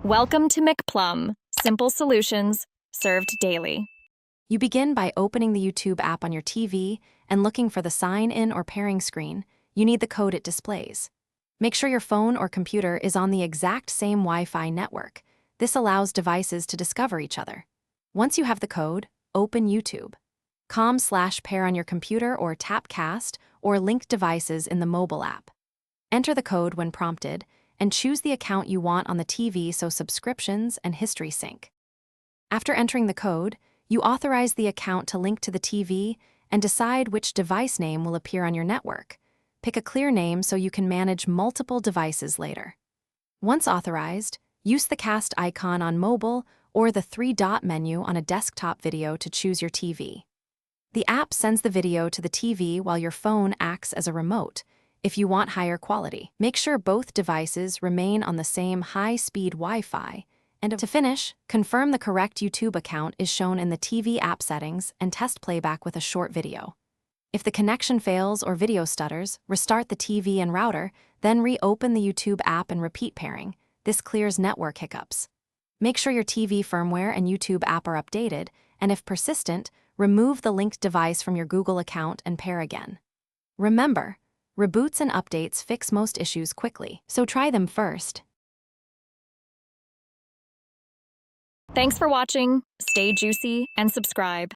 Welcome to McPlum, simple solutions served daily. You begin by opening the YouTube app on your TV and looking for the sign-in or pairing screen. You need the code it displays. Make sure your phone or computer is on the exact same Wi-Fi network. This allows devices to discover each other. Once you have the code, open YouTube. com/pair on your computer or tap Cast or link devices in the mobile app. Enter the code when prompted and choose the account you want on the TV so subscriptions and history sync. After entering the code, you authorize the account to link to the TV and decide which device name will appear on your network. Pick a clear name so you can manage multiple devices later. Once authorized, use the cast icon on mobile or the three-dot menu on a desktop video to choose your TV. The app sends the video to the TV while your phone acts as a remote. If you want higher quality, make sure both devices remain on the same high-speed Wi-Fi. And to finish, confirm the correct YouTube account is shown in the TV app settings and test playback with a short video. If the connection fails or video stutters, restart the TV and router, then reopen the YouTube app and repeat pairing. This clears network hiccups. Make sure your TV firmware and YouTube app are updated, and if persistent, remove the linked device from your Google account and pair again. Remember, reboots and updates fix most issues quickly, so try them first. Thanks for watching. Stay juicy and subscribe.